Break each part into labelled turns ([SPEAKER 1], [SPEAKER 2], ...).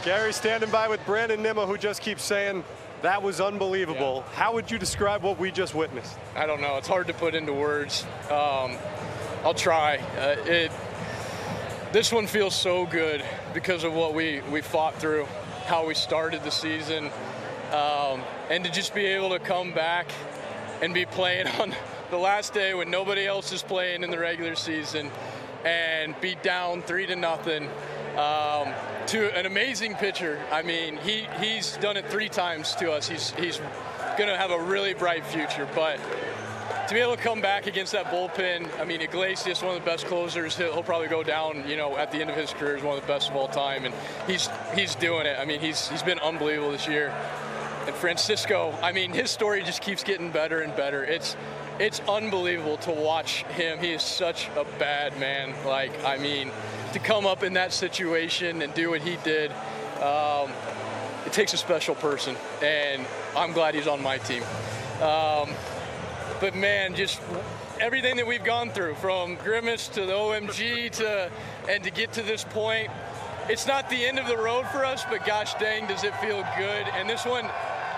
[SPEAKER 1] Gary standing by with Brandon Nimmo, who just keeps saying that was unbelievable. Yeah. How would you describe what we just witnessed?
[SPEAKER 2] I don't know. It's hard to put into words. I'll try. This one feels so good because of what we fought through, how we started the season, and to just be able to come back and be playing on the last day when nobody else is playing in the regular season and be down 3-0 to an amazing pitcher. I mean, he's done it 3 times to us. He's going to have a really bright future, but to be able to come back against that bullpen, I mean, Iglesias, one of the best closers, he'll probably go down, you know, at the end of his career as one of the best of all time, and he's doing it. I mean, he's been unbelievable this year. And Francisco, I mean, his story just keeps getting better and better. It's unbelievable to watch him. He is such a bad man. Like, I mean, to come up in that situation and do what he did, it takes a special person, and I'm glad he's on my team. But man, just everything that we've gone through, from Grimace to the OMG and to get to this point, it's not the end of the road for us, but gosh dang, does it feel good. And this one,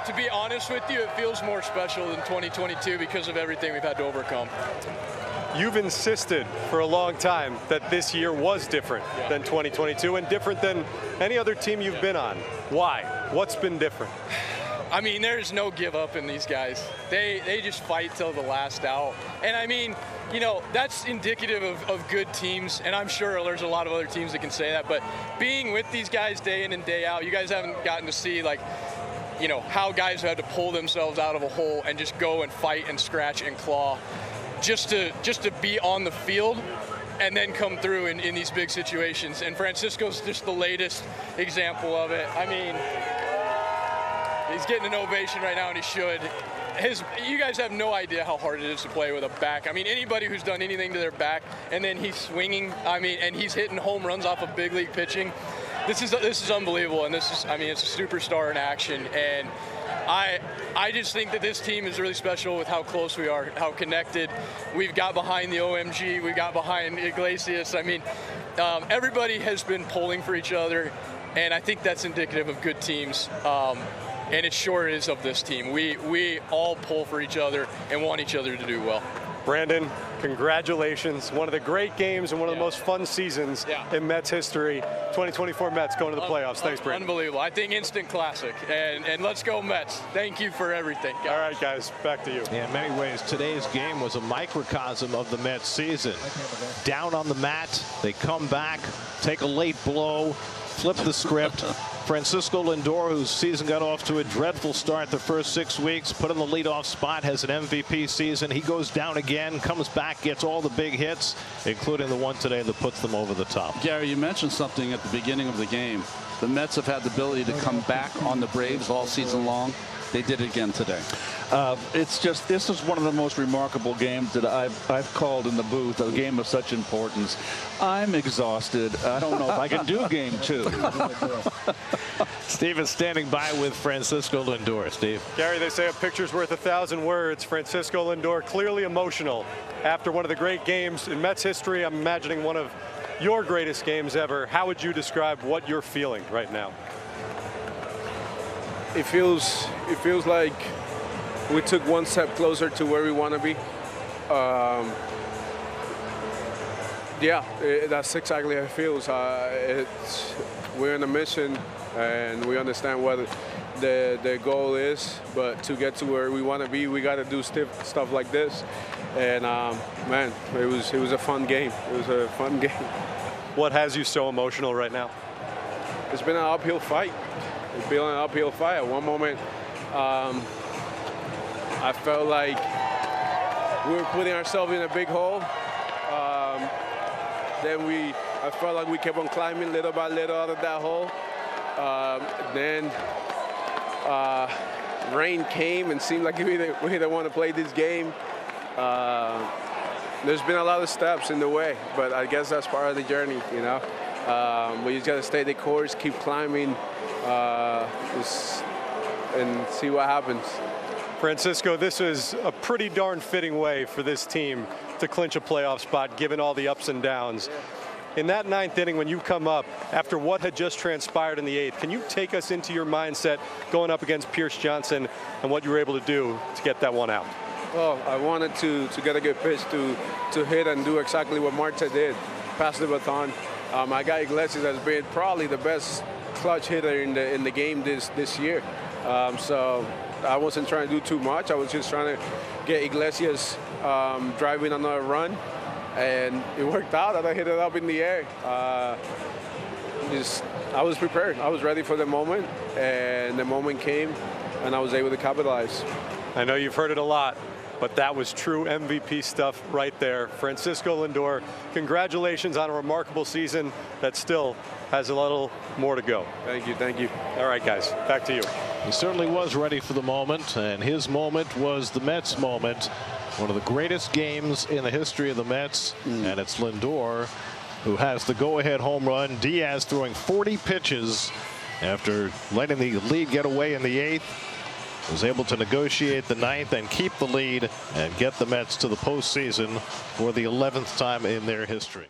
[SPEAKER 2] to be honest with you, it feels more special than 2022 because of everything we've had to overcome.
[SPEAKER 1] You've insisted for a long time that this year was different than 2022 and different than any other team you've been on. Why? What's been different?
[SPEAKER 2] I mean, there's no give up in these guys. They just fight till the last out. And I mean, you know, that's indicative of good teams, and I'm sure there's a lot of other teams that can say that, but being with these guys day in and day out, you guys haven't gotten to see, like, you know, how guys have had to pull themselves out of a hole and just go and fight and scratch and claw just to be on the field and then come through in these big situations. And Francisco's just the latest example of it. I mean, he's getting an ovation right now, and he should. You guys have no idea how hard it is to play with a back. I mean, anybody who's done anything to their back and then he's swinging, I mean, and he's hitting home runs off of big league pitching, this is unbelievable. And this is, I mean, it's a superstar in action. And I just think that this team is really special with how close we are, how connected. We've got behind the OMG, we got behind Iglesias. I mean, everybody has been pulling for each other, and I think that's indicative of good teams. And it sure is of this team. We all pull for each other and want each other to do well.
[SPEAKER 1] Brandon, congratulations. One of the great games and one of the most fun seasons in Mets history. 2024 Mets going to the playoffs. Thanks, Brandon.
[SPEAKER 2] Unbelievable. I think instant classic. And let's go Mets. Thank you for everything, guys.
[SPEAKER 1] All right, guys, back to you.
[SPEAKER 3] Yeah, in many ways, today's game was a microcosm of the Mets season. Down on the mat, they come back, take a late blow, flip the script. Francisco Lindor, whose season got off to a dreadful start the first 6 weeks, put in the leadoff spot, has an MVP season. He goes down again, comes back, gets all the big hits, including the one today that puts them over the top.
[SPEAKER 4] Gary, you mentioned something at the beginning of the game. The Mets have had the ability to come back on the Braves all season long. They did it again today.
[SPEAKER 5] It's just, this is one of the most remarkable games that I've called in the booth, a game of such importance. I'm exhausted. I don't know if I can do game 2.
[SPEAKER 3] Steve is standing by with Francisco Lindor. Steve.
[SPEAKER 1] Gary, they say a picture's worth 1,000 words. Francisco Lindor clearly emotional after one of the great games in Mets history. I'm imagining one of your greatest games ever. How would you describe what you're feeling right now?
[SPEAKER 6] It feels like we took one step closer to where we want to be. That's exactly how it feels. We're on a mission, and we understand what the goal is. But to get to where we want to be, we got to do stuff like this. And man, it was a fun game. It was a fun game.
[SPEAKER 1] What has you so emotional right now?
[SPEAKER 6] It's been an uphill fight. It's been an uphill fight. At one moment, I felt like we were putting ourselves in a big hole. I felt like we kept on climbing little by little out of that hole. Then rain came and seemed like we didn't want to play this game. There's been a lot of steps in the way, but I guess that's part of the journey, you know. We just got to stay the course, keep climbing, and see what happens.
[SPEAKER 1] Francisco, this is a pretty darn fitting way for this team to clinch a playoff spot, given all the ups and downs. In that 9th inning, when you come up after what had just transpired in the 8th, can you take us into your mindset going up against Pierce Johnson and what you were able to do to get that one out?
[SPEAKER 6] Well, I wanted to get a good pitch to hit and do exactly what Marte did, pass the baton. My guy Iglesias has been probably the best clutch hitter in the game this year. So I wasn't trying to do too much. I was just trying to get Iglesias driving another run, and it worked out. And I hit it up in the air. I was prepared. I was ready for the moment, and the moment came, and I was able to capitalize.
[SPEAKER 1] I know you've heard it a lot, but that was true MVP stuff right there. Francisco Lindor, congratulations on a remarkable season that still has a little more to go.
[SPEAKER 6] Thank you, thank you.
[SPEAKER 1] All right, guys, back to you.
[SPEAKER 3] He certainly was ready for the moment, and his moment was the Mets moment. One of the greatest games in the history of the Mets, and it's Lindor who has the go-ahead home run. Diaz throwing 40 pitches after letting the lead get away in the 8th. Was able to negotiate the 9th and keep the lead and get the Mets to the postseason for the 11th time in their history.